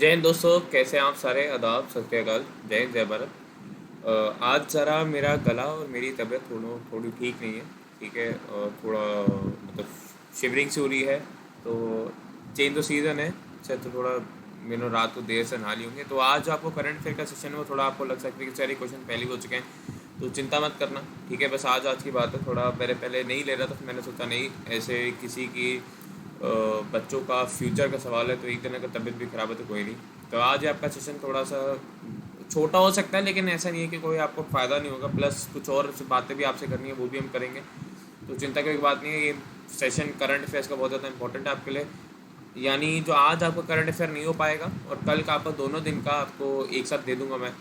जय हिंद दोस्तों, कैसे हैं आप सारे। आदाब, सत श्री अकाल, जय हिंद, जय भारत। आज ज़रा मेरा गला और मेरी तबीयत थोड़ी ठीक नहीं है। ठीक है, थोड़ा मतलब शिवरिंग सी हो रही है। तो चेंज द सीज़न है, शायद तो थोड़ा मैंने रात को देर से नहा ली होंगे। तो आज आपको करंट अफेयर का सेशन है वो थोड़ा आपको लग सकता है कि सारे क्वेश्चन पहले ही हो चुके हैं, तो चिंता मत करना। ठीक है, बस आज की बात है। थोड़ा मेरे पहले नहीं ले रहा था, फिर मैंने सोचा नहीं, ऐसे किसी की बच्चों का फ्यूचर का सवाल है तो एक दिन अगर तबीयत भी ख़राब है तो कोई नहीं। तो आज आपका सेशन थोड़ा सा छोटा हो सकता है, लेकिन ऐसा नहीं है कि कोई आपको फ़ायदा नहीं होगा। प्लस कुछ और बातें भी आपसे करनी है, वो भी हम करेंगे। तो चिंता की कोई बात नहीं है। ये सेशन करंट अफेयर्स का बहुत ज़्यादा इंपॉर्टेंट है आपके लिए। यानी जो आज आपका करंट अफेयर नहीं हो पाएगा और कल का आपका दोनों दिन का आपको एक साथ दे दूंगा मैं।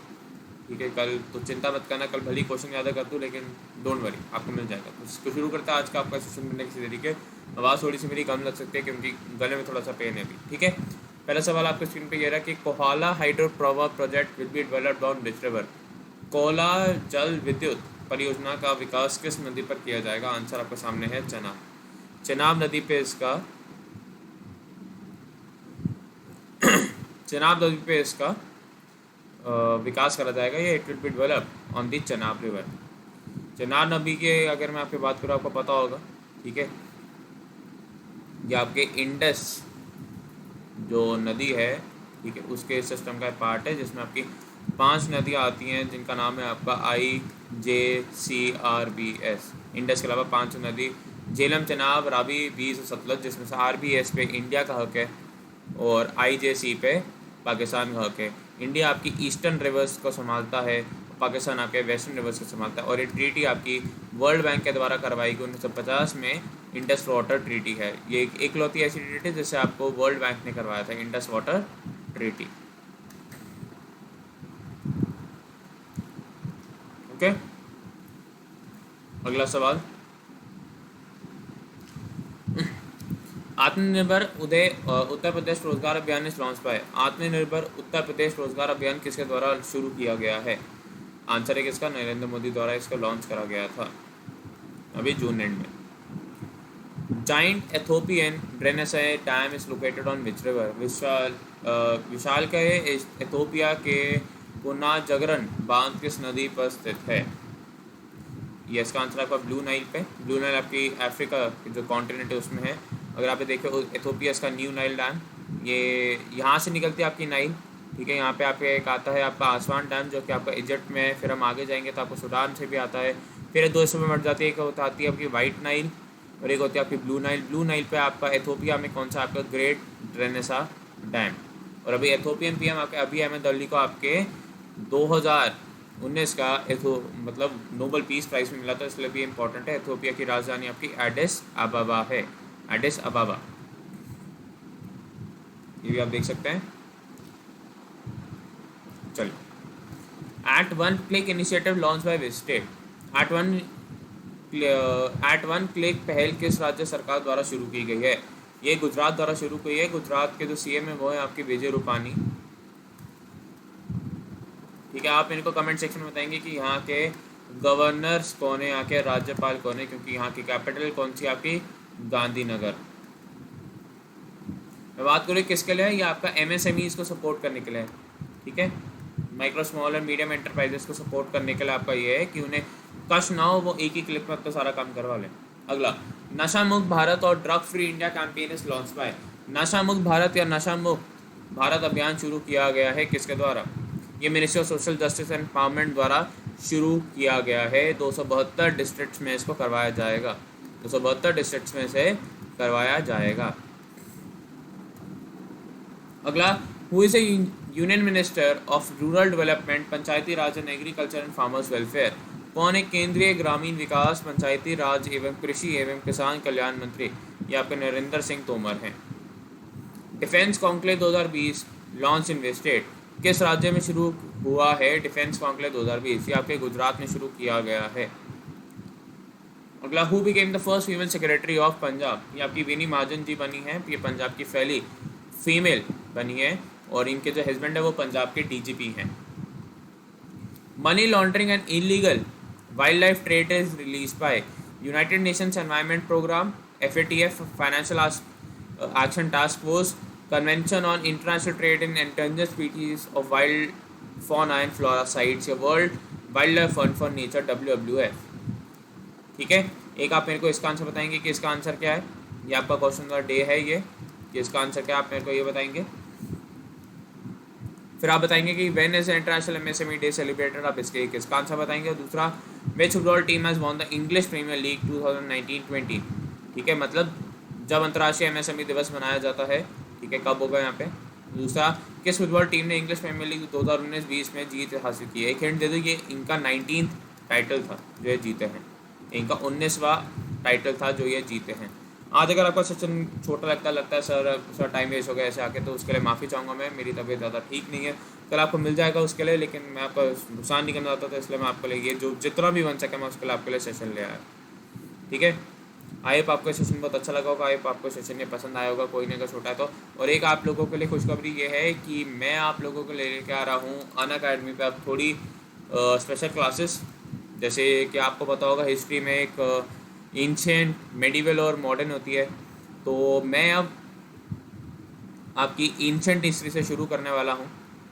ठीक है, कल तो चिंता मत करना, कल भली क्वेश्चन ज़्यादा कर दूँ लेकिन डोंट वरी, आपको मिल जाएगा। तो इसको शुरू करते हैं आज का आपका सेशन मिलने किसी तरीके। आवाज़ थोड़ी सी मेरी कम लग सकती है क्योंकि गले में थोड़ा सा पेन है अभी। ठीक है, पहला सवाल आपके स्क्रीन पे ये रहा कि Kohala hydro power project will be developed on which river. Cola जल विद्युत परियोजना का विकास किस नदी पर किया जाएगा। आंसर आपके सामने है चेनाब। चेनाब नदी पे इसका चेनाब नदी पे इसका विकास करा जाएगा। ये it will be develop on the Chenab river. Chenab नदी के अगर मैं आपकी बात करूँ, आपको पता होगा। ठीक है, ये आपके इंडस जो नदी है, ठीक है, उसके सिस्टम का पार्ट है जिसमें आपकी 5 नदियाँ आती हैं जिनका नाम है आपका IJCRBS। इंडस के अलावा 5 नदी झेलम, चेनाब, रावी, बीस और सतलज, जिसमें से RBS पे इंडिया का हक है और IJC पे पाकिस्तान का हक है। इंडिया आपकी ईस्टर्न रिवर्स को संभालता है, पाकिस्तान आपके वेस्टर्न रिवर्स को संभालता है। और ये ट्रीटी आपकी वर्ल्ड बैंक के द्वारा करवाई गई 1950 में इंडस वाटर ट्रीटी है। ये एक एकलौती ऐसी ट्रीटी जिसे आपको वर्ल्ड बैंक ने करवाया था, इंडस वाटर ट्रीटी। ओके, अगला सवाल। आत्मनिर्भर उत्तर प्रदेश रोजगार अभियान इस लॉन्च पाए। आत्मनिर्भर उत्तर प्रदेश रोजगार अभियान किसके द्वारा शुरू किया गया है। आंसर है किसका, नरेंद्र मोदी द्वारा इसका लॉन्च करा गया था अभी जून एंड में। जाइंट एथोपियन ड्रेनेसाई dam is located on which river. विशाल का एथोपिया के पुना जगरन बांध किस नदी पर स्थित है। ये इसका आंसर आपका ब्लू नाइल पे। ब्लू नाइल आपकी अफ्रीका की जो कॉन्टिनेंट है उसमें है। अगर आप देखें एथोपिया इसका न्यू नाइल डैम, ये यहाँ से निकलती है आपकी नाइल। ठीक है, यहाँ पे आपके एक आता है आपका आसवान डैम जो कि आपका इजिप्ट में है। फिर हम आगे जाएंगे तो आपको सूडान से भी आता है। फिर दो हिस्सों में मर जाती है, एक होता आती है आपकी वाइट नाइल और एक होती है आपकी ब्लू नाइल। ब्लू नाइल पे आपका एथोपिया में कौन सा आपका ग्रेट ड्रेनेसा डैम। और अभी एथोपियन PM आपके अभी अहमद अली को आपके 2019 का मतलब नोबेल पीस प्राइज़ में मिला था, इसलिए भी इम्पोर्टेंट है। एथोपिया की राजधानी आपकी एडिस अबाबा है, एडिस अबाबा। ये भी आप देख सकते हैं। चलिए, at one click initiative launch by which state. At one click पहल किस राज्य सरकार द्वारा शुरू की गई है। ये गुजरात द्वारा शुरू की है। गुजरात के जो CM है वो है आपके विजय रूपानी। ठीक है, आप मेरे को कमेंट सेक्शन में बताएंगे कि यहाँ के गवर्नर्स कौन है, यहाँ के राज्यपाल कौन है, क्योंकि यहाँ की कैपिटल कौन सी आपकी गांधीनगर। मैं बात करूँ किसके लिए है, ये आपका MSMEs को सपोर्ट करने के लिए है। ठीक है, micro small and medium enterprises को सपोर्ट करने के लिए आपका ये है कि उन्हें कष्ट ना हो, वो एक ही क्लिक में अपना सारा काम करवा लें। अगला, नशा मुक्त भारत और drug free India campaign is launch by. नशा मुक्त भारत या नशा मुक्त भारत अभियान शुरू किया गया है किसके द्वारा। ये ministry of social justice and empowerment द्वारा शुरू किया गया है। 272 डिस्ट्रिक्ट्स में इसको करवाया जाएगा। 272 डिस्ट्रिक्ट्स में से करवाया जाएगा। अगला, who is A union minister of rural development, Panchayati Raj and agriculture and farmers welfare. कौन है केंद्रीय ग्रामीण विकास, पंचायती राज एवं कृषि एवं किसान कल्याण मंत्री। ये आपके नरेंद्र सिंह तोमर हैं। Defence conclave 2020 launch in which state. किस राज्य में शुरू हुआ है डिफेंस कॉन्क्लेव 2020। ये आपके गुजरात में शुरू किया गया है। अगला, who became the first female secretary of Punjab. ये आपकी विनी महाजन जी बनी है। ये पंजाब की पहली फीमेल बनी है और इनके जो हस्बैंड है वो पंजाब के DGP हैं। Money laundering and illegal wild life trade is release by United Nations Environment Programme, FATF financial action task force, convention on international trade in endangered species of wild fauna and flora CITES या world wild life fund for nature WWF। ठीक है, एक आप मेरे को इसका answer बताएंगे कि इसका आंसर क्या है। ये आपका क्वेश्चन का डे है ये, कि इसका आंसर क्या आप मेरे को ये बताएंगे। फिर आप बताएंगे कि when is international MSME day celebrated, आप इसका आंसर बताएंगे। और दूसरा, which football team has won the English Premier League 2019-20। ठीक है, मतलब जब अंतर्राष्ट्रीय MSME दिवस मनाया जाता है, ठीक है, कब होगा यहाँ पे। दूसरा, किस फुटबॉल टीम ने इंग्लिश प्रीमियर लीग 2019-20 में जीत हासिल की है। एक हिंट दे दो, ये इनका 19th टाइटल था जो ये जीते हैं, इनका 19वां टाइटल था जो ये जीते हैं। आज अगर आपका सेशन छोटा लगता है सर टाइम वेस्ट हो गया ऐसे आके, तो उसके लिए माफ़ी चाहूँगा मैं, मेरी तबीयत ज़्यादा ठीक नहीं है। कल आपको मिल जाएगा उसके लिए, लेकिन मैं आपका नुकसान नहीं करना चाहता था, इसलिए मैं आपके लिए ये जो जितना भी बन सके मैं उसके लिए आपके लिए सेशन ले आया। ठीक है, आई होप आपको सेशन बहुत अच्छा लगा होगा, आई होप आपको सेशन ये पसंद आया होगा, कोई नहीं अगर छोटा है तो। और एक आप लोगों के लिए खुशखबरी ये है कि मैं आप लोगों को लेके आ रहा हूँ अनअकैडमी पे अब थोड़ी स्पेशल क्लासेस। जैसे कि आपको पता होगा हिस्ट्री में एक एंशिएंट, मेडिवल और मॉडर्न होती है, तो मैं अब आपकी एंशिएंट हिस्ट्री से शुरू करने वाला हूँ।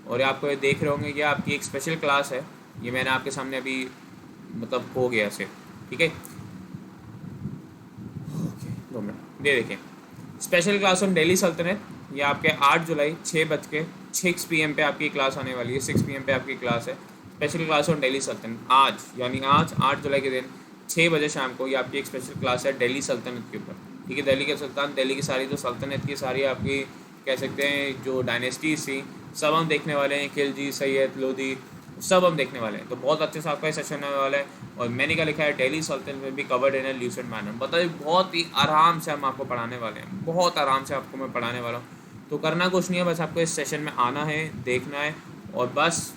और आपको ये देख रहे होंगे कि आपकी एक स्पेशल क्लास है, ये मैंने आपके सामने अभी मतलब हो गया से। ठीक है, 2 मिनट, ये देखिए, स्पेशल क्लास ऑन दिल्ली सल्तनत। ये आपके 8 जुलाई 6 PM पे आपकी क्लास आने वाली है, 6 PM पे आपकी क्लास है। स्पेशल क्लास ऑन दिल्ली सल्तनत आज, यानी आज 8 जुलाई के दिन 6 बजे शाम को ये आपकी एक स्पेशल क्लास है दिल्ली सल्तनत के ऊपर। ठीक है, दिल्ली के सुल्तान, दिल्ली की सारी जो सल्तनत की सारी आपकी कह सकते हैं जो डायनेस्टीज थी, सब हम देखने वाले हैं। खिलजी, सैयद, लोधी, सब हम देखने वाले हैं। तो बहुत अच्छे से आपका सेशन होने वाला है। और मैंने क्या लिखा है, दिल्ली सल्तनत में भी covered in A Lucent manner. बताइए, बहुत ही आराम से हम आपको पढ़ाने वाले हैं, बहुत आराम से आपको मैं पढ़ाने वाला हूँ। तो करना कुछ नहीं है, बस आपको इस सेशन में आना है, देखना है और बस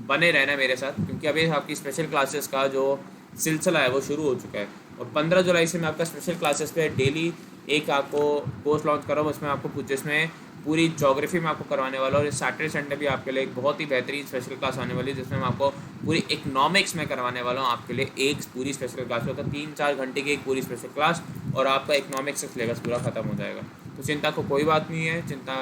बने रहना है मेरे साथ, क्योंकि अभी आपकी स्पेशल क्लासेस का जो सिलसिला है वो शुरू हो चुका है। और 15 जुलाई से मैं आपका स्पेशल क्लासेस पे डेली एक आपको कोर्स लॉन्च कर रहा हूँ, उसमें आपको जिसमें पूरी ज्योग्राफी में आपको करवाने वाला हूँ। और सैटरडे संडे भी आपके लिए एक बहुत ही बेहतरीन स्पेशल क्लास आने वाली है, जिसमें मैं आपको पूरी इकोनॉमिक्स में करवाने वाला हूँ। आपके लिए एक पूरी स्पेशल क्लास होता है, 3-4 घंटे की एक पूरी स्पेशल क्लास, और आपका इकोनॉमिक्स का सिलेबस पूरा खत्म हो जाएगा। तो चिंता को कोई बात नहीं है, चिंता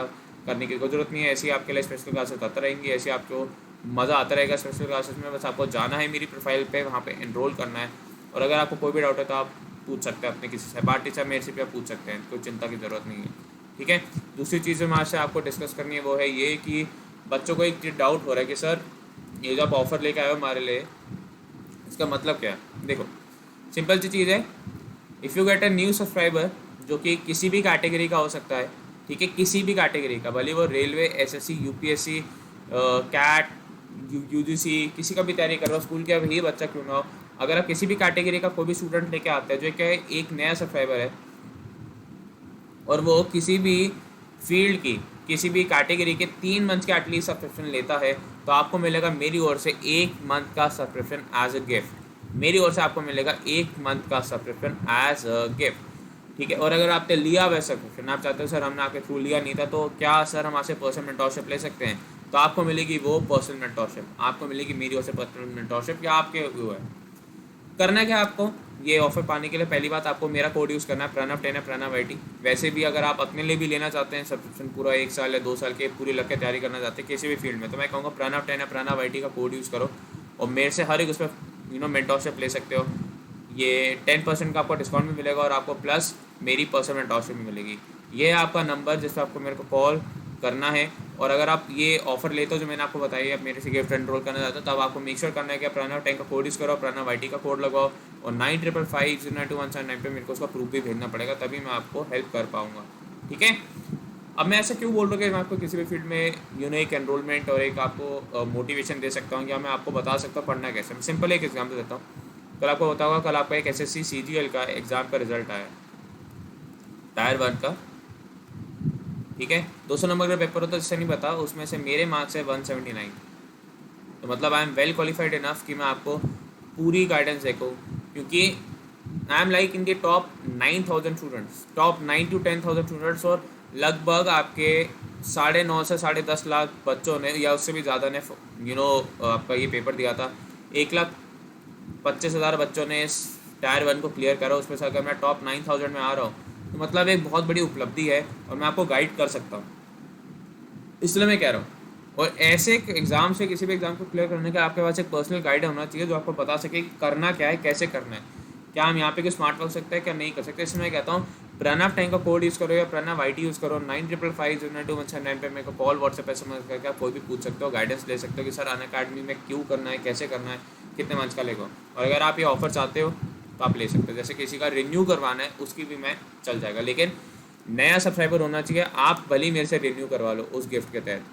करने की कोई ज़रूरत नहीं है। ऐसी आपके लिए स्पेशल क्लासेस आती रहेंगी, ऐसी आपको मज़ा आता रहेगा स्पेशल क्लासेस में। बस आपको जाना है मेरी प्रोफाइल पे, वहाँ पे एनरोल करना है। और अगर आपको कोई भी डाउट है तो आप पूछ सकते हैं अपने किसी से, सहपाठी टीचर मेरे से भी आप पूछ सकते हैं, कोई चिंता की ज़रूरत नहीं है। ठीक है, दूसरी चीज़ जो मैं आज से आपको डिस्कस करनी है वो है ये कि बच्चों को एक डाउट हो रहा है कि सर ये जो आप ऑफ़र लेके आए हो हमारे लिए, इसका मतलब क्या है। देखो, सिंपल सी चीज़ है, if you get a new subscriber, जो कि किसी भी कैटेगरी का हो सकता है, ठीक है, किसी भी कैटेगरी का, भले वो railway, SSC, UPSC, CAT, UGC, किसी का भी तैयारी कर रहा हो, स्कूल के अब ही बच्चा क्यों ना हो, अगर आप किसी भी कैटेगरी का कोई भी स्टूडेंट लेके आते हैं जो क्या है एक नया सब्सक्राइबर है, और वो किसी भी फील्ड की किसी भी कैटेगरी के 3 मंथ के एटलीस्ट सब्सक्रिप्शन लेता है, तो आपको मिलेगा मेरी ओर से 1 मंथ का सब्सक्रिप्शन एज अ गिफ्ट। मेरी ओर से आपको मिलेगा 1 मंथ का सब्सक्रिप्शन एज अ गिफ्ट। ठीक है, और अगर आपने लिया हुआ सब्सक्रिप्शन, आप चाहते हो सर हमने आपके थ्रू लिया नहीं था, तो क्या सर हम आपसे पर्सनल मेंटोरशिप ले सकते हैं, तो आपको मिलेगी वो पर्सनल मेंटोरशिप, आपको मिलेगी मेरी ओर से पर्सनल मेंटोरशिप, या आपके वो है। करना क्या है आपको ये ऑफर पाने के लिए, पहली बात आपको मेरा कोड यूज़ करना है, प्रणव 10 है, प्रणव IT। वैसे भी अगर आप अपने लिए भी लेना चाहते हैं सब्सक्रिप्शन पूरा 1 साल या 2 साल के पूरी लग के तैयारी करना चाहते हैं किसी भी फील्ड में, तो मैं कहूँगा प्रणव 10 है, प्रणव IT का कोड यूज़ करो और मेरे से हर एक उस पर मेंटोरशिप ले सकते हो। ये 10% का आपको डिस्काउंट भी मिलेगा और आपको प्लस मेरी पर्सनल मेंटोरशिप भी मिलेगी। ये है आपका नंबर जिस पर आपको मेरे को कॉल करना है। और अगर आप ये ऑफर लेते हो जो मैंने आपको बताया, आप मेरे से गिफ्ट एनरोल करना चाहते हो, तब आपको मेक श्योर करना है कि प्रणव 10 का कोड यूज़ करो, प्रणव IT का कोड लगाओ, और 9555092179 पे मेरे को उसका प्रूफ भी भेजना पड़ेगा, तभी मैं आपको हेल्प कर पाऊँगा। ठीक है, अब मैं ऐसा क्यों बोल रहा हूँ कि मैं आपको किसी भी फील्ड में एक एनरोलमेंट और एक आपको मोटिवेशन दे सकता हूँ, या मैं आपको बता सकता हूँ पढ़ना कैसे। मैं सिंपल एक एग्जाम्पल देता हूँ। कल आपको बताऊँगा, कल आपका एक SSC CGL का एग्ज़ाम का रिजल्ट आया, टायर 1 का। ठीक है, 200 नंबर का पेपर होता है, जिससे नहीं पता, उसमें से मेरे मार्क्स है 179। तो मतलब I am well qualified enough कि मैं आपको पूरी गाइडेंस देखूँ, क्योंकि I am like in the top 9000 students, top 9 to 10,000 students, और लगभग आपके 9.5 से 10.5 लाख बच्चों ने, या उससे भी ज़्यादा ने आपका ये पेपर दिया था। 1,25,000 बच्चों ने इस टायर 1 को क्लियर करा, उसमें से अगर मैं टॉप 9000 में आ रहा हूँ तो मतलब एक बहुत बड़ी उपलब्धि है, और मैं आपको गाइड कर सकता हूँ। इसलिए मैं कह रहा हूँ। और ऐसे एग्ज़ाम से किसी भी एग्ज़ाम को क्लियर करने का आपके पास एक पर्सनल गाइड होना चाहिए जो आपको बता सके कि करना क्या है, कैसे करना है, क्या हम यहाँ पे कोई स्मार्ट वर्क सकते हैं, क्या नहीं कर सकते। इसलिए मैं कहता हूँ प्रणव टाइम का कोड यूज़ करो या प्रणव IT यूज़ करो। 9555092169 पे मेरे को कॉल व्हाट्सएप SMS करके आप कोई भी पूछ सकते हो, गाइडेंस ले सकते हो कि सर अनअकैडमी में क्यों करना है, कैसे करना है, कितने मंथ का लेगा। और अगर आप ये ऑफ़र चाहते हो तो आप ले सकते हो। जैसे किसी का रिन्यू करवाना है उसकी भी मैं चल जाएगा, लेकिन नया सब्सक्राइबर होना चाहिए। आप भले ही मेरे से रिन्यू करवा लो उस गिफ्ट के तहत,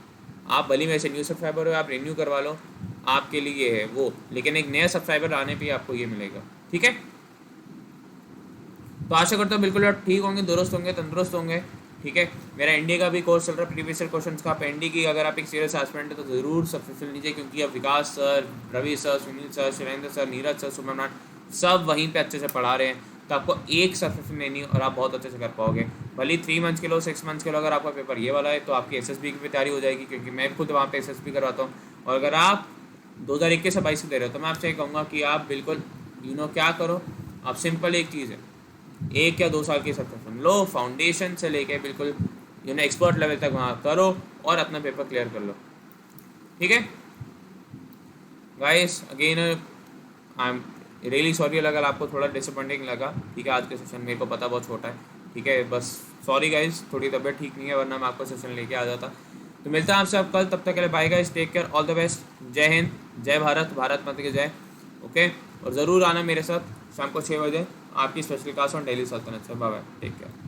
आप भले मेरे से न्यू सब्सक्राइबर हो, आप रिन्यू करवा लो, आपके लिए ये है वो, लेकिन एक नया सब्सक्राइबर आने पे आपको ये मिलेगा। ठीक है, तो आशा करता हूँ बिल्कुल आप ठीक होंगे, दुरुस्त होंगे, तंदुरुस्त होंगे। ठीक है, मेरा एनडी का भी कोर्स चल रहा है, प्रीवियस ईयर क्वेश्चन का। आप एनडी की अगर आप एक सीरियस एस्पिरेंट है तो ज़रूर सब्सक्रिप्शन लीजिए, क्योंकि अब Vikas sir, Ravi sir, Sunil sir, Surendra sir, Neeraj sir, Suman सब वहीं पे अच्छे से पढ़ा रहे हैं। तो आपको एक सब्सक्रिप्शन लेनी है और आप बहुत अच्छे से कर पाओगे। भले 3 मंथ्स के लो, 6 मंथ्स के लो, अगर आपका पेपर ये वाला है तो आपकी SSB की भी तैयारी हो जाएगी, क्योंकि मैं खुद वहाँ पे SSB करवाता हूँ। और अगर आप 2021 से 22 दे रहे हो तो मैं आपसे ये कहूँगा कि आप बिल्कुल क्या करो, आप सिंपल एक चीज़ है, 1 या 2 साल की सब्सक्रिप्शन लो, फाउंडेशन से लेके बिल्कुल एक्सपर्ट लेवल तक वहाँ करो और अपना पेपर क्लियर कर लो। ठीक है guys, again I am really sorry अगर आपको थोड़ा डिसअपॉइंटिंग लगा। ठीक है, आज का सेशन मेरे को पता बहुत छोटा है। ठीक है, बस सॉरी गाइस, थोड़ी तबीयत ठीक नहीं है, वरना मैं आपको सेशन लेके आ जाता। तो मिलता है आपसे अब कल, तब तक के लिए bye guys, take care, all the best, जय हिंद, जय भारत, भारत माता की जय। ओके, और ज़रूर आना मेरे साथ शाम को 6 बजे आपकी स्पेशल क्लास ऑन डेली सल्तनत से। Bye bye, take care.